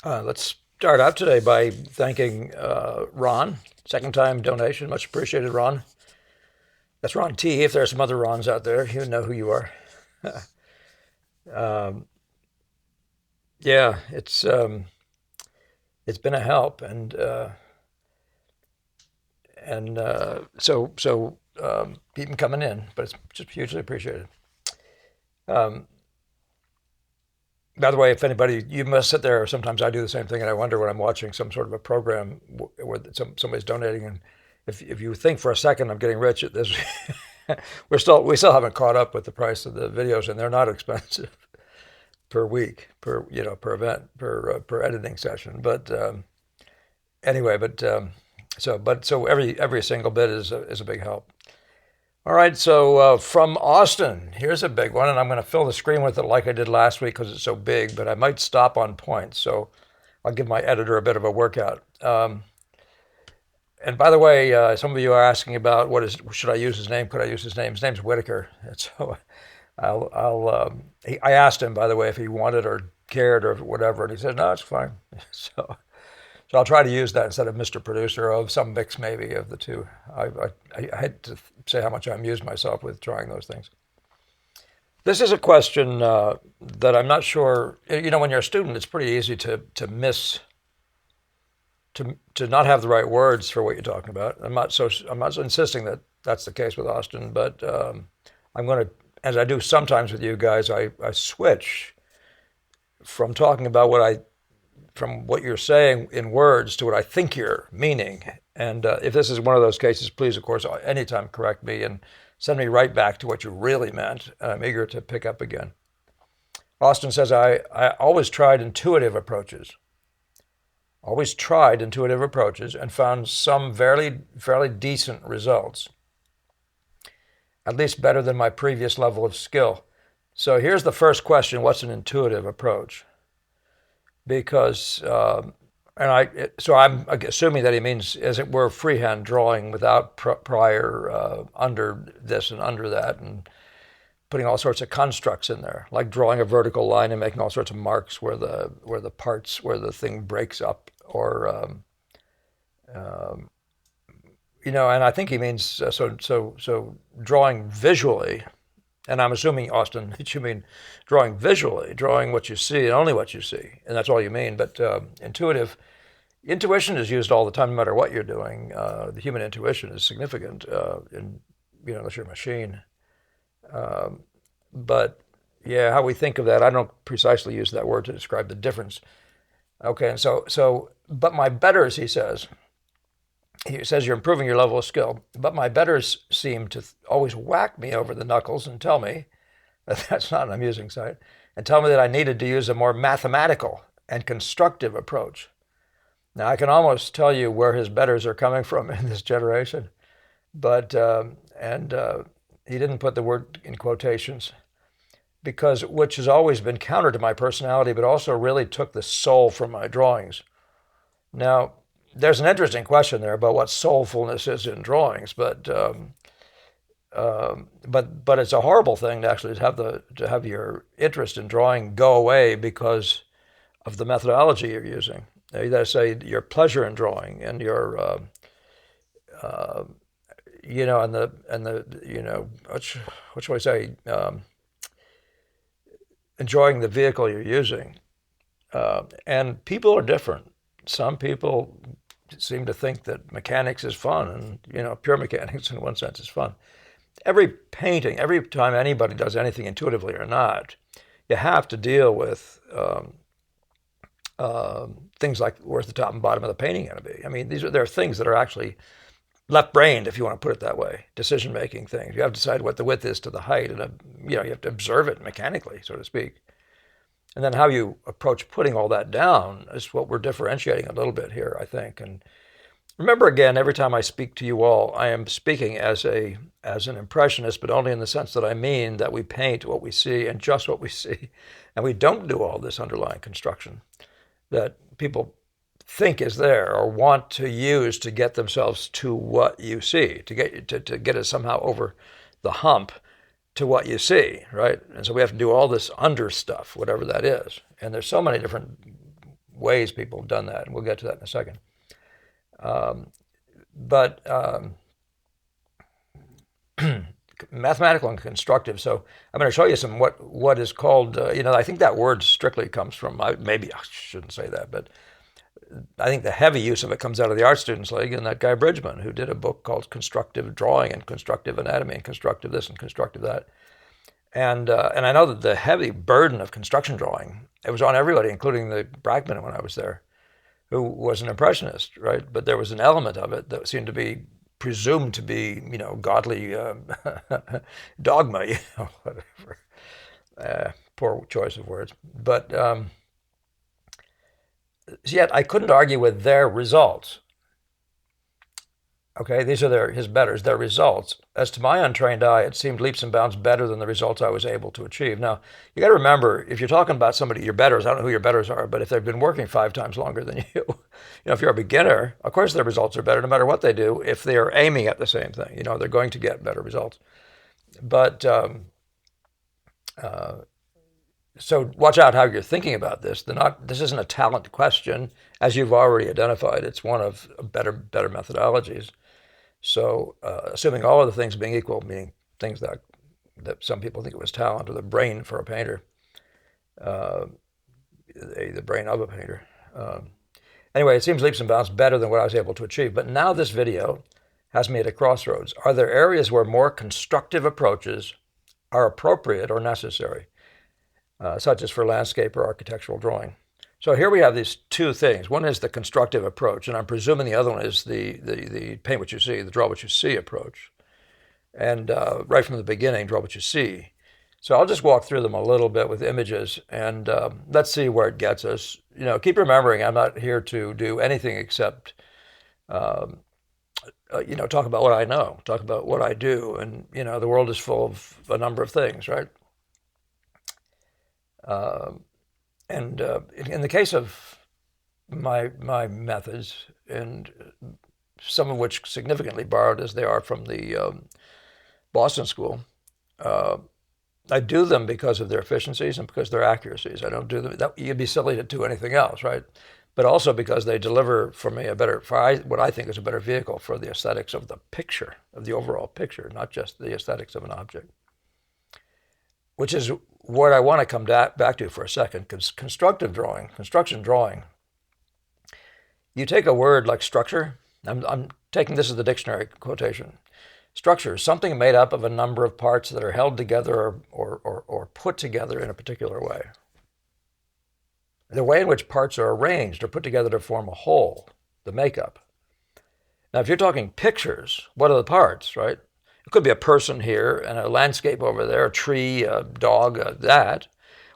Let's start out today by thanking Ron. Second time donation. Much appreciated, Ron. That's Ron T. If there are some other Rons out there, you know who you are. Yeah, it's been a help, and keep them coming in, but it's just hugely appreciated. Um, by the way, if anybody, you must sit there. Sometimes I do the same thing, and I wonder when I'm watching some sort of a program where somebody's donating, and if you think for a second I'm getting rich at this, we still haven't caught up with the price of the videos, and they're not expensive per week, per event, per editing session. But anyway, so every single bit is a big help. All right, so from Austin, here's a big one, and I'm going to fill the screen with it like I did last week because it's so big, but I might stop on points, so I'll give my editor a bit of a workout. And by the way, some of you are asking about should I use his name? Could I use his name? His name's Whitaker, and so I asked him, by the way, if he wanted or cared or whatever, and he said no, it's fine. So so I'll try to use that instead of Mr. Producer, of some mix maybe of the two. I had to say how much I amused myself with trying those things. This is a question that I'm not sure. When you're a student, it's pretty easy to miss, to not have the right words for what you're talking about. I'm not insisting that that's the case with Austin, but I'm going to, as I do sometimes with you guys, I switch from talking about from what you're saying in words to what I think you're meaning. And if this is one of those cases, please, of course, anytime correct me and send me right back to what you really meant. And I'm eager to pick up again. Austin says, I always tried intuitive approaches. Always tried intuitive approaches and found some fairly decent results, at least better than my previous level of skill. So here's the first question: what's an intuitive approach? Because so I'm assuming that he means, as it were, freehand drawing without prior under this and under that, and putting all sorts of constructs in there, like drawing a vertical line and making all sorts of marks where the thing breaks up, or and I think he means so drawing visually. And I'm assuming, Austin, that you mean drawing visually, drawing what you see and only what you see, and that's all you mean. But intuition is used all the time, no matter what you're doing. The human intuition is significant, unless you're a machine. But yeah, how we think of that, I don't precisely use that word to describe the difference. Okay, and but my betters, he says you're improving your level of skill, but my betters seem to always whack me over the knuckles and tell me that that's not an amusing sight, and tell me that I needed to use a more mathematical and constructive approach. Now, I can almost tell you where his betters are coming from in this generation, but he didn't put the word in quotations, which has always been counter to my personality, but also really took the soul from my drawings. Now, there's an interesting question there about what soulfulness is in drawings, but it's a horrible thing to actually have your interest in drawing go away because of the methodology you're using. You got to say your pleasure in drawing and your what should I say, enjoying the vehicle you're using. And people are different. Some people seem to think that mechanics is fun, and pure mechanics in one sense is fun. Every painting, every time anybody does anything intuitively or not, you have to deal with things like where's the top and bottom of the painting going to be. I mean, there are things that are actually left-brained, if you want to put it that way, decision-making things. You have to decide what the width is to the height, and you have to observe it mechanically, so to speak. And then how you approach putting all that down is what we're differentiating a little bit here, I think. And remember, again, every time I speak to you all, I am speaking as an impressionist, but only in the sense that I mean that we paint what we see and just what we see, and we don't do all this underlying construction that people think is there or want to use to get themselves to what you see, to get it somehow over the hump to what you see, right? And so we have to do all this under stuff, whatever that is. And there's so many different ways people have done that, and we'll get to that in a second. But mathematical and constructive. So I'm going to show you some what is called, I think that word strictly comes from, maybe I shouldn't say that, but I think the heavy use of it comes out of the Art Students League and that guy Bridgeman, who did a book called Constructive Drawing and Constructive Anatomy and Constructive this and Constructive that. And I know that the heavy burden of construction drawing, it was on everybody, including the Brackman when I was there, who was an impressionist, right? But there was an element of it that seemed to be presumed to be, godly dogma, whatever. Poor choice of words. But yet I couldn't argue with their results. Okay, these are his betters, their results. As to my untrained eye, it seemed leaps and bounds better than the results I was able to achieve. Now, you got to remember, if you're talking about somebody, your betters, I don't know who your betters are, but if they've been working 5 times longer than you, if you're a beginner, of course their results are better no matter what they do. If they're aiming at the same thing, they're going to get better results. But so watch out how you're thinking about this. This isn't a talent question, as you've already identified. It's one of better methodologies. So assuming all of the things being equal, meaning things that some people think it was talent or the brain for a painter, the brain of a painter. Anyway, it seems leaps and bounds better than what I was able to achieve. But now this video has me at a crossroads. Are there areas where more constructive approaches are appropriate or necessary, such as for landscape or architectural drawing? So here we have these two things. One is the constructive approach, and I'm presuming the other one is the paint what you see, the draw what you see approach. And right from the beginning, draw what you see. So I'll just walk through them a little bit with images, and let's see where it gets us. Keep remembering, I'm not here to do anything except, talk about what I know, talk about what I do, and the world is full of a number of things, right? And in the case of my methods, and some of which significantly borrowed as they are from the Boston School, I do them because of their efficiencies and because of their accuracies. I don't do them, you'd be silly to do anything else, right? But also because they deliver for me what I think is a better vehicle for the aesthetics of the picture, of the overall picture, not just the aesthetics of an object. Which is what I want to come back to for a second, because construction drawing, you take a word like structure, I'm taking this as the dictionary quotation. Structure is something made up of a number of parts that are held together or put together in a particular way. The way in which parts are arranged or put together to form a whole, the makeup. Now, if you're talking pictures, what are the parts, right? It could be a person here and a landscape over there, a tree, a dog, that.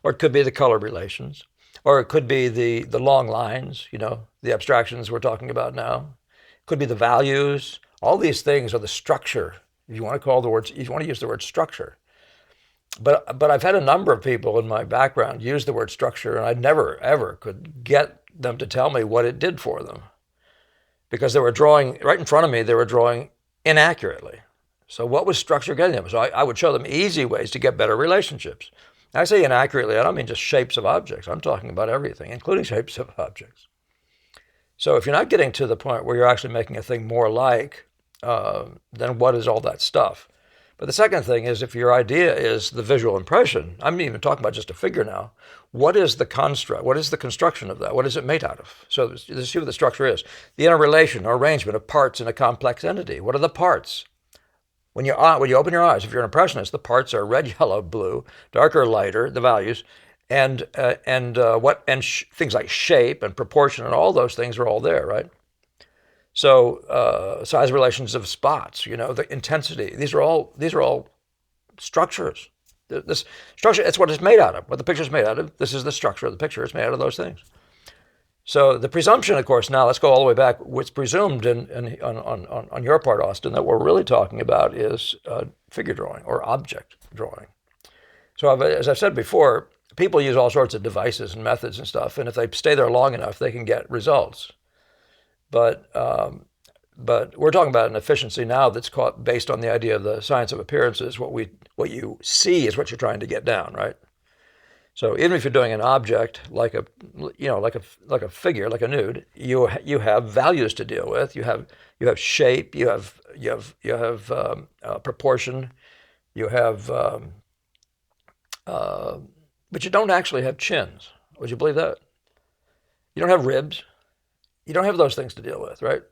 Or it could be the color relations. Or it could be the long lines, the abstractions we're talking about now. It could be the values. All these things are the structure. If you want to use the word structure. But I've had a number of people in my background use the word structure, and I never, ever could get them to tell me what it did for them. Because they were drawing, right in front of me, they were drawing inaccurately. So what was structure getting them? So I would show them easy ways to get better relationships. I say inaccurately, I don't mean just shapes of objects. I'm talking about everything, including shapes of objects. So if you're not getting to the point where you're actually making a thing more like, then what is all that stuff? But the second thing is, if your idea is the visual impression, I'm even talking about just a figure now, what is the construct? What is the construction of that? What is it made out of? So let's see what the structure is. The interrelation or arrangement of parts in a complex entity. What are the parts? When you open your eyes, if you're an impressionist, the parts are red, yellow, blue, darker, lighter, the values, and things like shape and proportion and all those things are all there, right? So size relations of spots, the intensity. These are all structures. This structure, it's what it's made out of. What the picture is made out of. This is the structure of the picture. It's made out of those things. So the presumption, of course, now let's go all the way back. What's presumed on your part, Austin, that we're really talking about is figure drawing or object drawing. So as I've said before, people use all sorts of devices and methods and stuff, and if they stay there long enough, they can get results. But we're talking about an efficiency now that's based on the idea of the science of appearances. What you see is what you're trying to get down, right? So even if you're doing an object like a, like a figure, like a nude, you have values to deal with. You have shape. You have proportion. You have, but you don't actually have chins. Would you believe that? You don't have ribs. You don't have those things to deal with, right?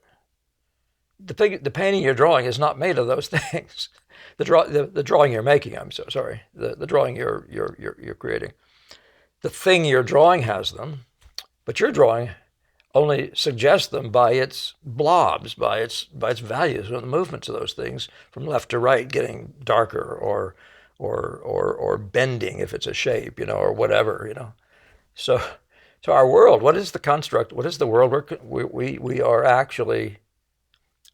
The painting you're drawing is not made of those things. The drawing you're making, I'm so sorry. The drawing you're creating. The thing you're drawing has them, but your drawing only suggests them by its blobs, by its values, and the movements of those things from left to right, getting darker or bending if it's a shape, or whatever, So, so our world, what is the construct? What is the world we are actually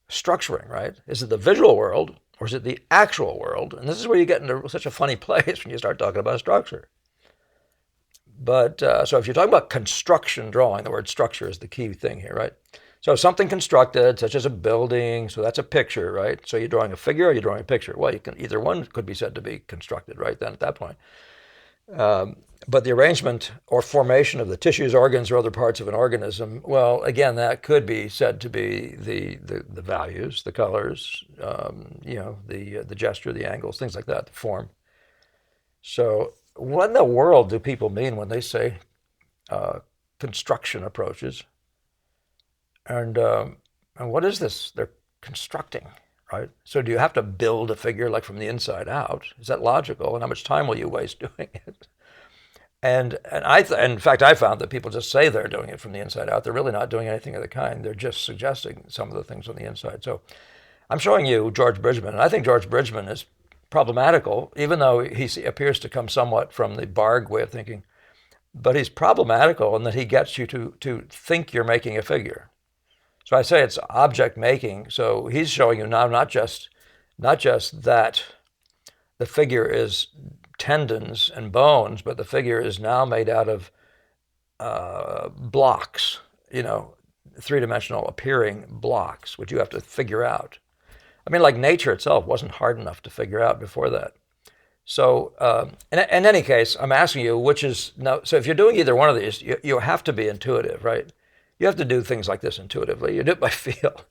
structuring, right? Is it the visual world or is it the actual world? And this is where you get into such a funny place when you start talking about structure. But so if you're talking about construction drawing, the word structure is the key thing here, right? So something constructed, such as a building, so that's a picture, right? So you're drawing a figure or you're drawing a picture. Well, either one could be said to be constructed, right? Then at that point. But the arrangement or formation of the tissues, organs, or other parts of an organism, well, again, that could be said to be the values, the colors, the gesture, the angles, things like that, the form. So what in the world do people mean when they say construction approaches? And what is this? They're constructing, right? So do you have to build a figure like from the inside out? Is that logical? And how much time will you waste doing it? And in fact, I found that people just say they're doing it from the inside out. They're really not doing anything of the kind. They're just suggesting some of the things on the inside. So I'm showing you George Bridgman, and I think George Bridgman is problematical, even though he appears to come somewhat from the Barg way of thinking. But he's problematical in that he gets you to think you're making a figure. So I say it's object making. So he's showing you now not just that the figure is tendons and bones, but the figure is now made out of blocks, three-dimensional appearing blocks, which you have to figure out. I mean, like nature itself wasn't hard enough to figure out before that. So in any case, I'm asking you, which is, now, so if you're doing either one of these, you have to be intuitive, right? You have to do things like this intuitively. You do it by feel.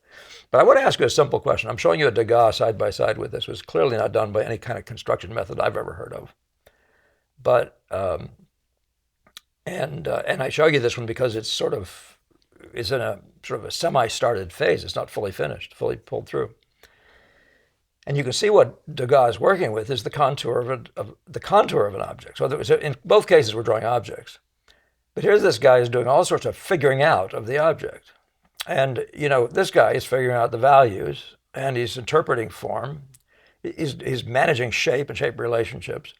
But I want to ask you a simple question. I'm showing you a Degas side by side with this. It was clearly not done by any kind of construction method I've ever heard of. But and I show you this one because it's in a sort of a semi-started phase. It's not fully finished, fully pulled through. And you can see what Degas is working with is the contour of an object. So in both cases, we're drawing objects. But here's this guy who's doing all sorts of figuring out of the object. And, this guy is figuring out the values, and he's interpreting form. He's managing shape and shape relationships,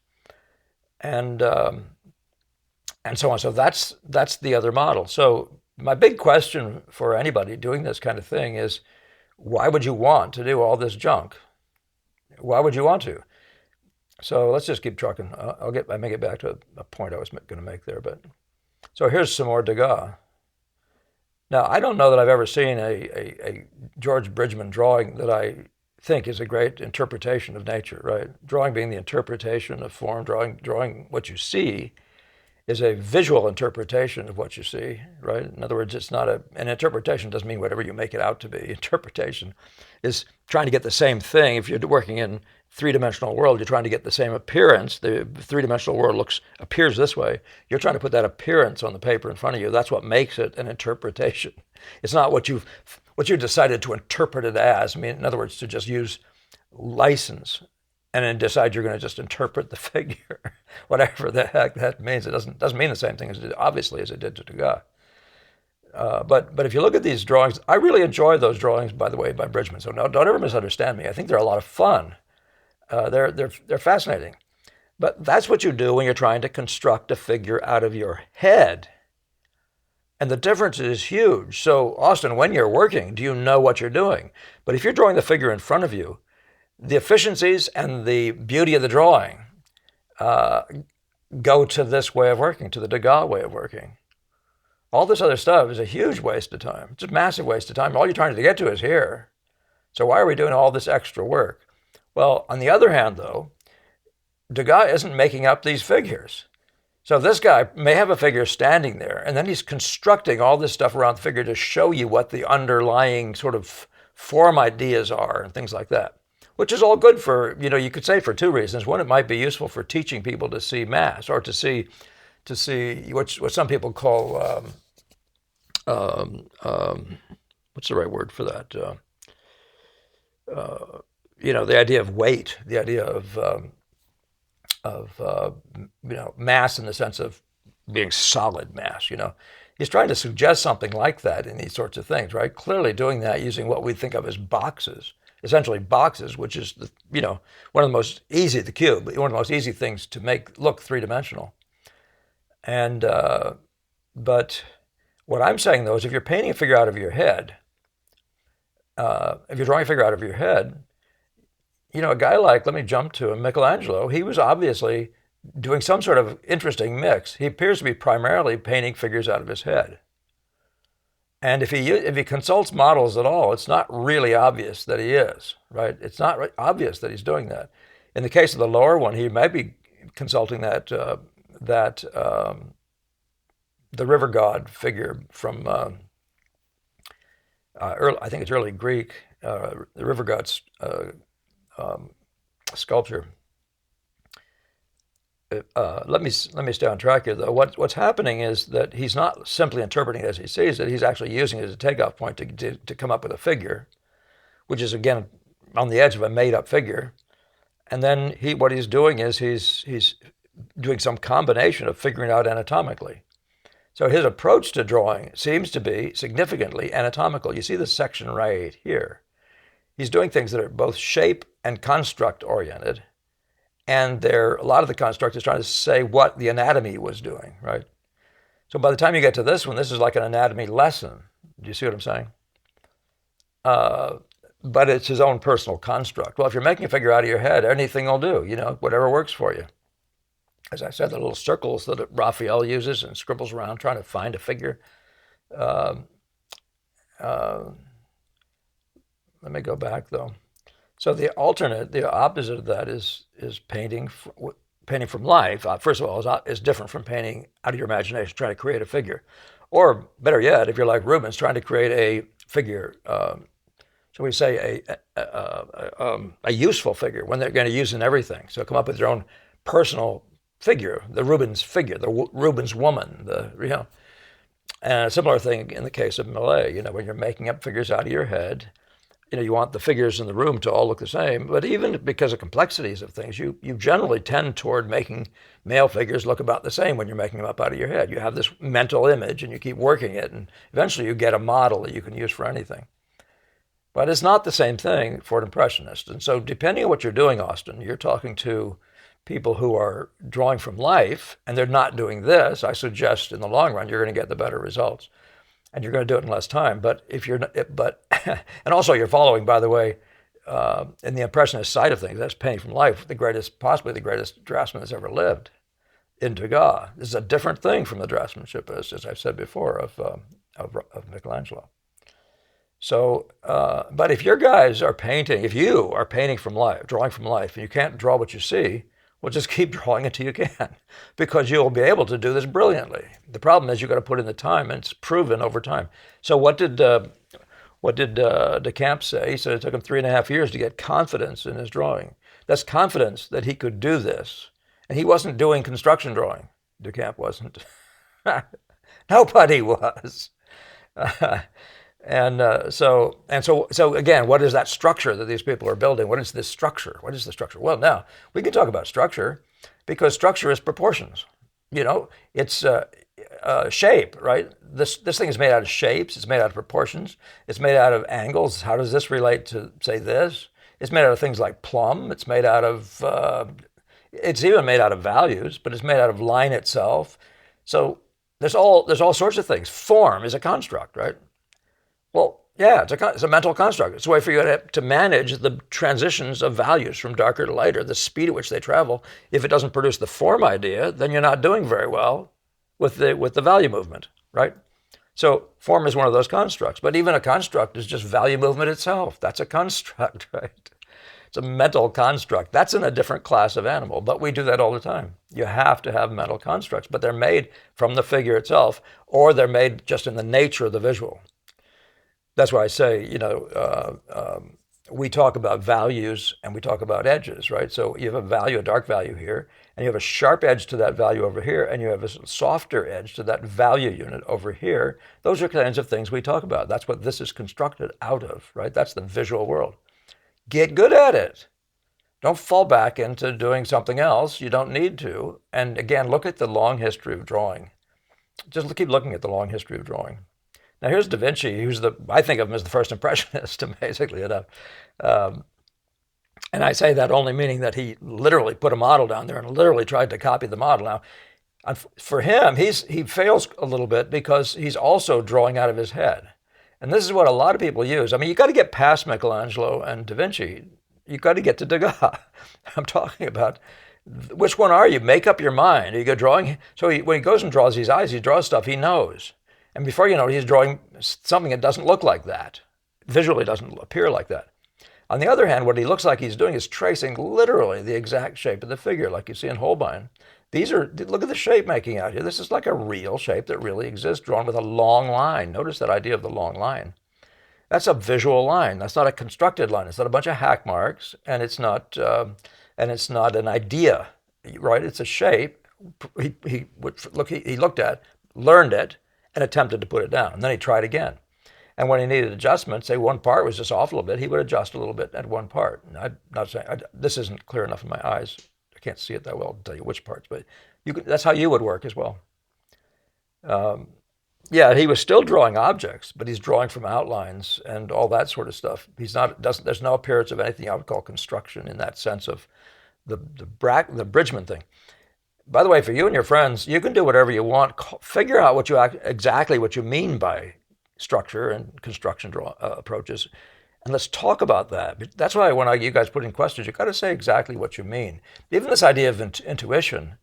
and so on. So that's the other model. So my big question for anybody doing this kind of thing is, why would you want to do all this junk? Why would you want to? So let's just keep trucking. I may get back to a point I was going to make there, but so here's some more Degas. Now, I don't know that I've ever seen a George Bridgman drawing that I think is a great interpretation of nature, right? Drawing being the interpretation of form, drawing what you see is a visual interpretation of what you see, right? In other words, it's not an interpretation doesn't mean whatever you make it out to be. Interpretation is trying to get the same thing. If you're working in three-dimensional world, you're trying to get the same appearance. The three-dimensional world appears this way. You're trying to put that appearance on the paper in front of you. That's what makes it an interpretation. It's not what you decided to interpret it as. I mean, in other words, to just use license and then decide you're going to just interpret the figure, whatever the heck that means. It doesn't mean the same thing as it did to Degas. But if you look at these drawings, I really enjoy those drawings, by the way, by Bridgman. So don't ever misunderstand me. I think they're a lot of fun. They're fascinating. But that's what you do when you're trying to construct a figure out of your head. And the difference is huge. So, Austin, when you're working, do you know what you're doing? But if you're drawing the figure in front of you, the efficiencies and the beauty of the drawing go to this way of working, to the Degas way of working. All this other stuff is a huge waste of time. It's a massive waste of time. All you're trying to get to is here. So why are we doing all this extra work? Well, on the other hand, though, Degas isn't making up these figures. So this guy may have a figure standing there, and then he's constructing all this stuff around the figure to show you what the underlying sort of form ideas are and things like that, which is all good for, you could say for two reasons. One, it might be useful for teaching people to see mass, or to see what some people call, what's the right word for that? The idea of weight, the idea of mass in the sense of being solid mass. He's trying to suggest something like that in these sorts of things, right? Clearly doing that using what we think of as boxes, essentially boxes, which is one of the most easy, the cube, one of the most easy things to make look three-dimensional. And but what I'm saying though is, if you're painting a figure out of your head, if you're drawing a figure out of your head, a guy like, let me jump to Michelangelo, he was obviously doing some sort of interesting mix. He appears to be primarily painting figures out of his head. And if he consults models at all, it's not really obvious that he is, right? It's not obvious that he's doing that. In the case of the lower one, he might be consulting the river god figure from, I think it's early Greek, the river god's sculpture. Let me stay on track here, though. What's happening is that he's not simply interpreting it as he sees it. He's actually using it as a takeoff point to come up with a figure, which is, again, on the edge of a made-up figure. And then what he's doing is he's doing some combination of figuring out anatomically. So his approach to drawing seems to be significantly anatomical. You see this section right here. He's doing things that are both shape and construct oriented. And a lot of the construct is trying to say what the anatomy was doing, right? So by the time you get to this one, this is like an anatomy lesson. Do you see what I'm saying? But it's his own personal construct. Well, if you're making a figure out of your head, anything will do, whatever works for you. As I said, the little circles that Raphael uses and scribbles around trying to find a figure. Let me go back, though. So the opposite of that is painting from life. First of all, is different from painting out of your imagination, trying to create a figure. Or better yet, if you're like Rubens, trying to create a figure, shall we say a useful figure, one they're going to use in everything. So come up with your own personal figure, the Rubens figure, the Rubens woman, And a similar thing in the case of Millet, when you're making up figures out of your head, you want the figures in the room to all look the same, but even because of complexities of things, you generally tend toward making male figures look about the same when you're making them up out of your head. You have this mental image and you keep working it, and eventually you get a model that you can use for anything. But it's not the same thing for an impressionist. And so depending on what you're doing, Austin, you're talking to people who are drawing from life and they're not doing this. I suggest in the long run, you're going to get the better results. And you're going to do it in less time. But if you're not, and also you're following, by the way, in the impressionist side of things, that's painting from life, possibly the greatest draftsman that's ever lived, in Degas. This is a different thing from the draftsmanship, as I've said before, of Michelangelo. So, but if your guys are painting, if you are painting from life, drawing from life, and you can't draw what you see, well, just keep drawing until you can, because you'll be able to do this brilliantly. The problem is you've got to put in the time, and it's proven over time. So what did De Camp say? He said it took him 3.5 years to get confidence in his drawing. That's confidence that he could do this. And he wasn't doing construction drawing. De Camp wasn't. Nobody was. So again, what is that structure that these people are building? What is this structure? What is the structure? Well, now we can talk about structure, because structure is proportions. It's shape, right? This thing is made out of shapes. It's made out of proportions. It's made out of angles. How does this relate to, say, this? It's made out of things like plumb. It's made out of. It's even made out of values, but it's made out of line itself. So there's all sorts of things. Form is a construct, right? Well, yeah, it's a mental construct. It's a way for you to manage the transitions of values from darker to lighter, the speed at which they travel. If it doesn't produce the form idea, then you're not doing very well with the value movement, right? So form is one of those constructs. But even a construct is just value movement itself. That's a construct, right? It's a mental construct. That's in a different class of animal, but we do that all the time. You have to have mental constructs, but they're made from the figure itself, or they're made just in the nature of the visual. That's why I say, we talk about values and we talk about edges, right? So you have a value, a dark value here, and you have a sharp edge to that value over here, and you have a softer edge to that value unit over here. Those are kinds of things we talk about. That's what this is constructed out of, right? That's the visual world. Get good at it. Don't fall back into doing something else. You don't need to. And again, look at the long history of drawing. Just keep looking at the long history of drawing. Now here's Da Vinci, who's I think of him as the first impressionist, basically enough. And I say that only meaning that he literally put a model down there and literally tried to copy the model. Now, for him, he fails a little bit because he's also drawing out of his head. And this is what a lot of people use. I mean, you got to get past Michelangelo and Da Vinci. You got to get to Degas. I'm talking about which one are you? Make up your mind. Are you go drawing? So when he goes and draws these eyes, he draws stuff he knows. And before you know it, he's drawing something that doesn't look like that. Visually doesn't appear like that. On the other hand, what he looks like he's doing is tracing literally the exact shape of the figure, like you see in Holbein. Look at the shape making out here. This is like a real shape that really exists, drawn with a long line. Notice that idea of the long line. That's a visual line. That's not a constructed line. It's not a bunch of hack marks, and it's not an idea, right? It's a shape. He looked at, learned it, and attempted to put it down. And then he tried again. And when he needed adjustment, say one part was just off a little bit, he would adjust a little bit at one part. And I'm not saying, this isn't clear enough in my eyes. I can't see it that well to tell you which parts, but that's how you would work as well. Yeah, he was still drawing objects, but he's drawing from outlines and all that sort of stuff. There's no appearance of anything I would call construction in that sense of the Bridgeman thing. By the way, for you and your friends, you can do whatever you want. Figure out exactly what you mean by structure and construction approaches, and let's talk about that. That's why when you guys put in questions, you got to say exactly what you mean. Even this idea of intuition,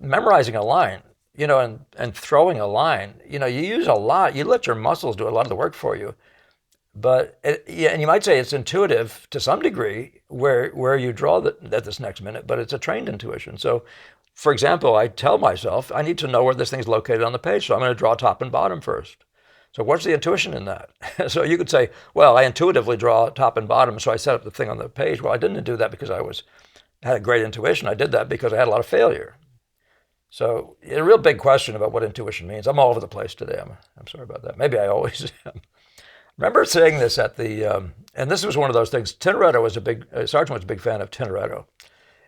memorizing a line, and throwing a line, you use a lot. You let your muscles do a lot of the work for you. But and you might say it's intuitive to some degree where you draw at this next minute, but it's a trained intuition. So, for example, I tell myself I need to know where this thing's located on the page, so I'm going to draw top and bottom first. So what's the intuition in that? So you could say, well, I intuitively draw top and bottom, so I set up the thing on the page. Well, I didn't do that because I had a great intuition. I did that because I had a lot of failure. So a real big question about what intuition means. I'm all over the place today. I'm sorry about that. Maybe I always am. Remember saying this at and this was one of those things. Tenereto Sargent was a big fan of Tenereto.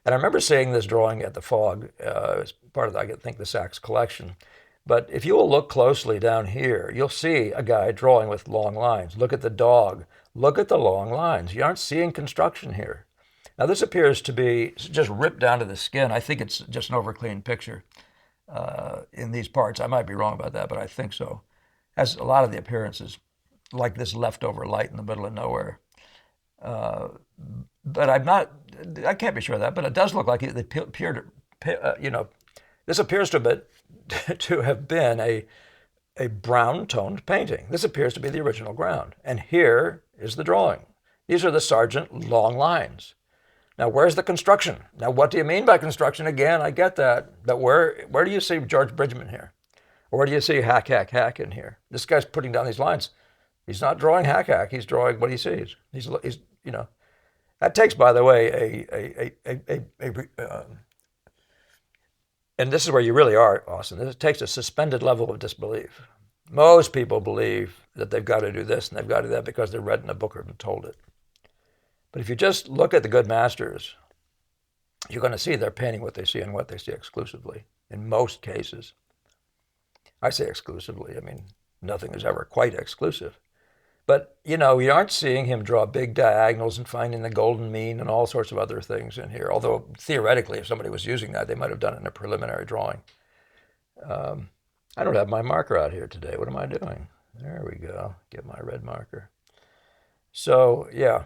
And I remember seeing this drawing at the Fog as part of, I think, the Sachs collection. But if you will look closely down here, you'll see a guy drawing with long lines. Look at the dog. Look at the long lines. You aren't seeing construction here. Now, this appears to be just ripped down to the skin. I think it's just an overcleaned picture in these parts. I might be wrong about that, but I think so. Has a lot of the appearances like this leftover light in the middle of nowhere. But I can't be sure of that, but it does look like they appear to, this appears to have been a brown-toned painting. This appears to be the original ground. And here is the drawing. These are the Sargent long lines. Now, where's the construction? Now, what do you mean by construction? Again, I get that. But where do you see George Bridgeman here? Or where do you see hack in here? This guy's putting down these lines. He's not drawing hack. He's drawing what he sees. He's that takes, by the way, and this is where you really are, Austin. It takes a suspended level of disbelief. Most people believe that they've got to do this and they've got to do that because they're read in a book or been told it. But if you just look at the good masters, you're going to see they're painting what they see and what they see exclusively, in most cases. I say exclusively. I mean, nothing is ever quite exclusive. But, you aren't seeing him draw big diagonals and finding the golden mean and all sorts of other things in here. Although, theoretically, if somebody was using that, they might have done it in a preliminary drawing. I don't have my marker out here today. What am I doing? There we go. Get my red marker. So, yeah.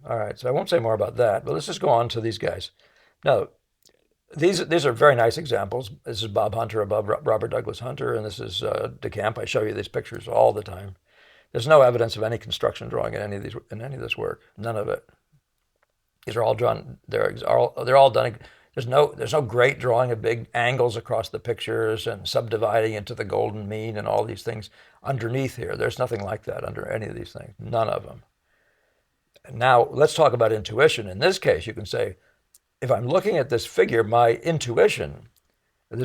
All right. So I won't say more about that, but let's just go on to these guys. Now, these are very nice examples. This is Bob Hunter above Robert Douglas Hunter, and this is DeCamp. I show you these pictures all the time. There's no evidence of any construction drawing in any of this work. None of it. These are all drawn. They're all done. There's no great drawing of big angles across the pictures and subdividing into the golden mean and all these things underneath here. There's nothing like that under any of these things. None of them. Now let's talk about intuition. In this case, you can say, if I'm looking at this figure, my intuition,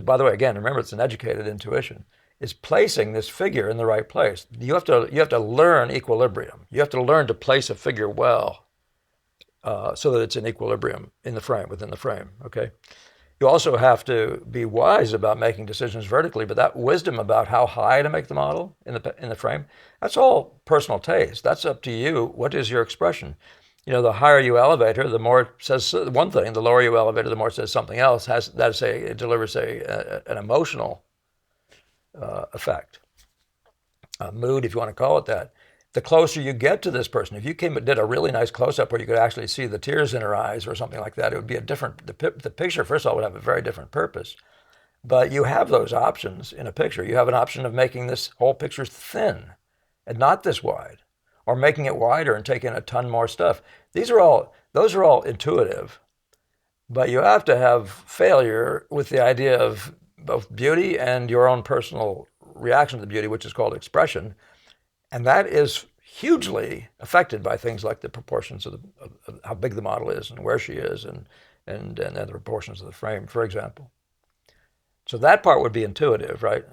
by the way, again, remember it's an educated intuition, is placing this figure in the right place. You have to learn equilibrium. You have to learn to place a figure well, so that it's in equilibrium in the frame, within the frame. Okay. You also have to be wise about making decisions vertically, but that wisdom about how high to make the model in the frame, that's all personal taste. That's up to you. What is your expression? The higher you elevate her, the more it says one thing. The lower you elevate her, the more it says something else. It delivers an emotional effect, a mood, if you want to call it that. The closer you get to this person, if you did a really nice close-up where you could actually see the tears in her eyes or something like that, it would be the picture, first of all, would have a very different purpose. But you have those options in a picture. You have an option of making this whole picture thin and not this wide, or making it wider and taking a ton more stuff. Those are all intuitive, but you have to have failure with the idea of both beauty and your own personal reaction to the beauty, which is called expression. And that is hugely affected by things like the proportions of how big the model is and where she is and the proportions of the frame, for example. So that part would be intuitive, right?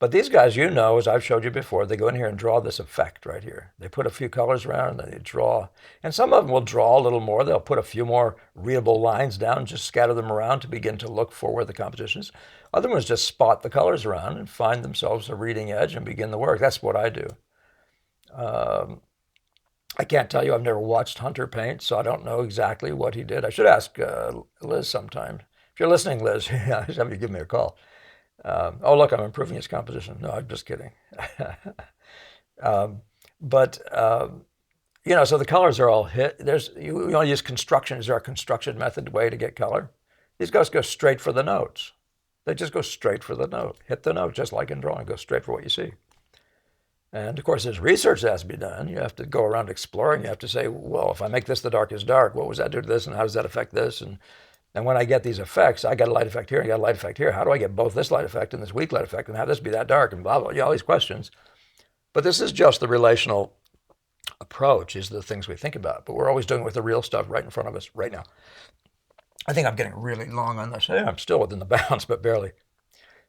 But these guys, as I've showed you before, they go in here and draw this effect right here. They put a few colors around and they draw. And some of them will draw a little more. They'll put a few more readable lines down, just scatter them around to begin to look for where the composition is. Other ones just spot the colors around and find themselves a reading edge and begin the work. That's what I do. I can't tell you. I've never watched Hunter paint, so I don't know exactly what he did. I should ask Liz sometime. If you're listening, Liz, have you give me a call. Oh, look, I'm improving his composition. No, I'm just kidding. So the colors are all hit. You want to use construction. Is there a construction method way to get color? These guys go straight for the notes. They just go straight for the note. Hit the note, just like in drawing. Go straight for what you see. And of course, there's research that has to be done. You have to go around exploring. You have to say, well, if I make this the darkest dark, what does that do to this, and how does that affect this? And when I get these effects, I got a light effect here, I got a light effect here. How do I get both this light effect and this weak light effect and have this be that dark and blah, blah, all these questions. But this is just the relational approach, is the things we think about. But we're always doing it with the real stuff right in front of us right now. I think I'm getting really long on this. Yeah, I'm still within the bounds, but barely.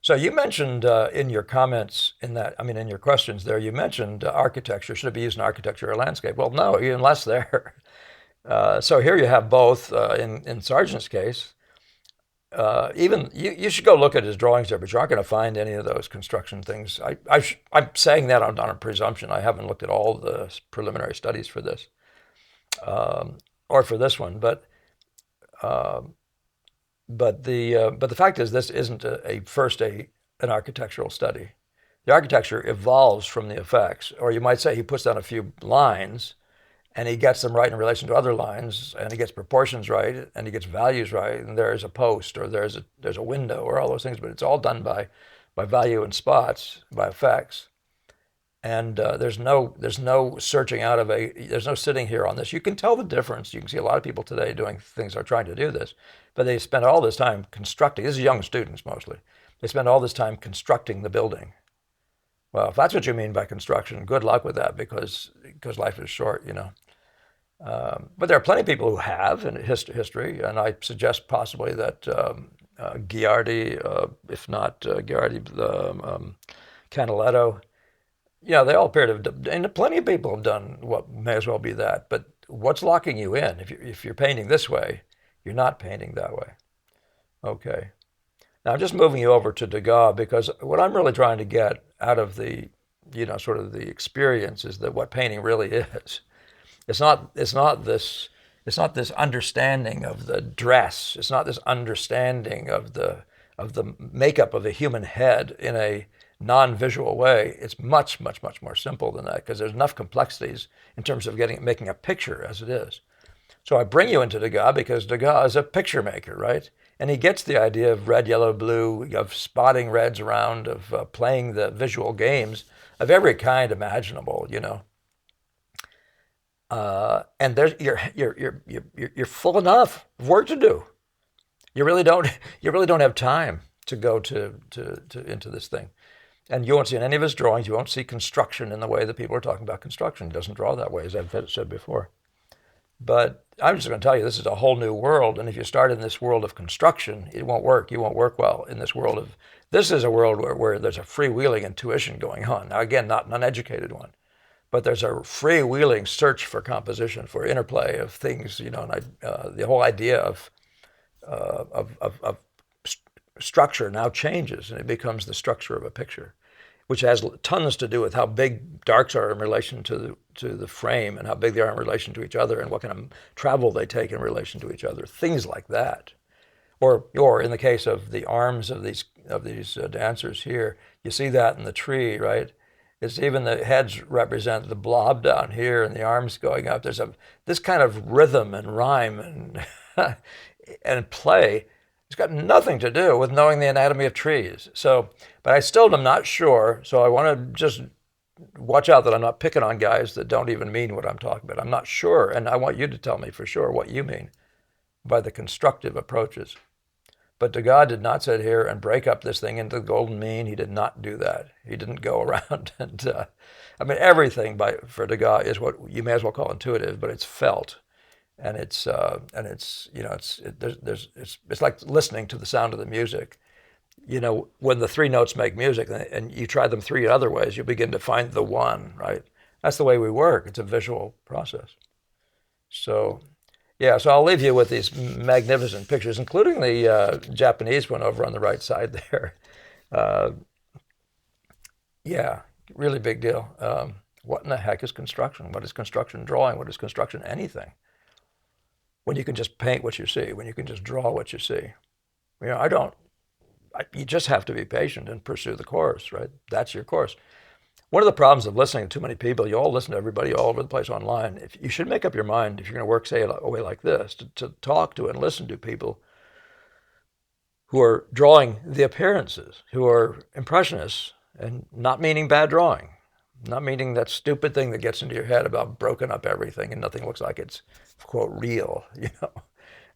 So you mentioned in your comments, in your questions there, you mentioned architecture. Should it be used in architecture or landscape? Well, no, even less there. So here you have both. In Sargent's case, even you should go look at his drawings there, but you aren't going to find any of those construction things. I'm saying that on a presumption. I haven't looked at all the preliminary studies for this, or for this one, but the fact is, this isn't an architectural study. The architecture evolves from the effects, or you might say he puts down a few lines and he gets them right in relation to other lines, and he gets proportions right, and he gets values right, and there's a post, or there's a window, or all those things, but it's all done by value and spots, by effects. And there's no searching out there's no sitting here on this. You can tell the difference. You can see a lot of people today doing things are trying to do this, but they spend all this time constructing. This is young students mostly. They spend all this time constructing the building. Well, if that's what you mean by construction, good luck with that, because life is short, But there are plenty of people who have in history, and I suggest possibly that Ghiardi, if not Ghiardi, Canaletto, they all appear to have done, and plenty of people have done what may as well be that. But what's locking you in? If you're painting this way, you're not painting that way. Okay. Now I'm just moving you over to Degas, because what I'm really trying to get out of the, sort of the experience is that what painting really is. It's not this understanding of the dress. It's not this understanding of the makeup of the human head in a non-visual way. It's much, much, much more simple than that, because there's enough complexities in terms of making a picture as it is. So I bring you into Degas because Degas is a picture maker, right? And he gets the idea of red, yellow, blue, of spotting reds around, of playing the visual games of every kind imaginable, And there's you're full enough of work to do. You really don't have time to go to into this thing. And you won't see in any of his drawings, you won't see construction in the way that people are talking about construction. He doesn't draw that way, as I've said before. But I'm just going to tell you, this is a whole new world. And if you start in this world of construction, it won't work. You won't work well in this world of, this is a world where there's a freewheeling intuition going on. Now, again, not an uneducated one, but there's a freewheeling search for composition, for interplay of things, and the whole idea of structure now changes, and it becomes the structure of a picture, which has tons to do with how big darks are in relation to the frame, and how big they are in relation to each other, and what kind of travel they take in relation to each other. Things like that, or in the case of the arms of these dancers here, you see that in the tree, right? It's even the heads represent the blob down here, and the arms going up. There's this kind of rhythm and rhyme and and play. It's got nothing to do with knowing the anatomy of trees. So, but I still am not sure. So I want to just watch out that I'm not picking on guys that don't even mean what I'm talking about. I'm not sure, and I want you to tell me for sure what you mean by the constructive approaches. But Degas did not sit here and break up this thing into the golden mean. He did not do that. He didn't go around and, everything for Degas is what you may as well call intuitive, but it's felt. And it's like listening to the sound of the music. When the three notes make music and you try them three other ways, you begin to find the one, right? That's the way we work. It's a visual process. So, yeah, so I'll leave you with these magnificent pictures, including the Japanese one over on the right side there. Yeah, really big deal. What in the heck is construction? What is construction drawing? What is construction anything? When you can just paint what you see, when you can just draw what you see. You just have to be patient and pursue the course, right? That's your course. One of the problems of listening to too many people, you all listen to everybody all over the place online. If you should make up your mind, if you're going to work, say, a way like this, to talk to and listen to people who are drawing the appearances, who are impressionists, and not meaning bad drawing, not meaning that stupid thing that gets into your head about broken up everything and nothing looks like it's, quote, real.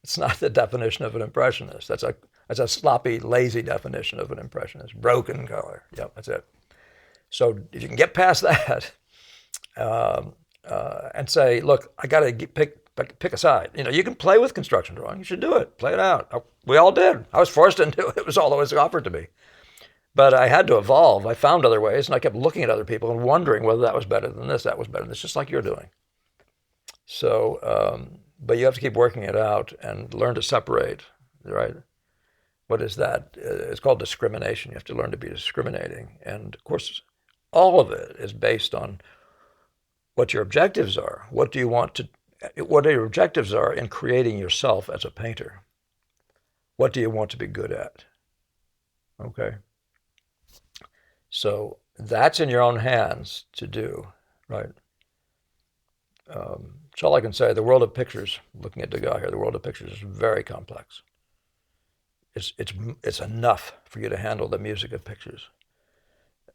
It's not the definition of an impressionist. That's a sloppy, lazy definition of an impressionist. Broken color. Yep, that's it. So if you can get past that and say, look, I got to pick a side. You can play with construction drawing. You should do it. Play it out. We all did. I was forced into it. It was all that was offered to me. But I had to evolve. I found other ways, and I kept looking at other people and wondering whether that was better than this, that was better than this, just like you're doing. So, but you have to keep working it out and learn to separate, right? What is that? It's called discrimination. You have to learn to be discriminating. And of course, all of it is based on what your objectives are. What your objectives are in creating yourself as a painter? What do you want to be good at? Okay. So that's in your own hands to do, right? That's all I can say. The world of pictures, looking at Degas here, the world of pictures is very complex. It's enough for you to handle the music of pictures,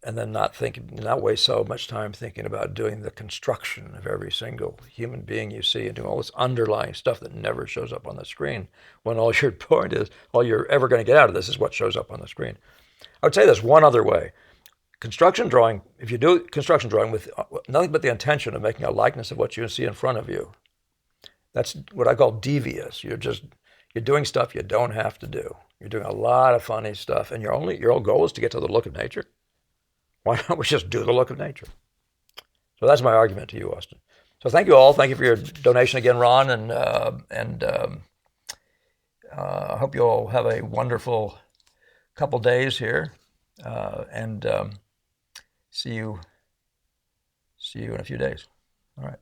and then not waste so much time thinking about doing the construction of every single human being you see and doing all this underlying stuff that never shows up on the screen, when all your point is, all you're ever going to get out of this is what shows up on the screen. I would say this one other way. Construction drawing, if you do construction drawing with nothing but the intention of making a likeness of what you see in front of you, that's what I call devious. You're doing stuff you don't have to do. You're doing a lot of funny stuff, and your whole goal is to get to the look of nature. Why don't we just do the look of nature? So that's my argument to you, Austin. So thank you all. Thank you for your donation again, Ron, and I hope you all have a wonderful couple days here, and see you in a few days. All right.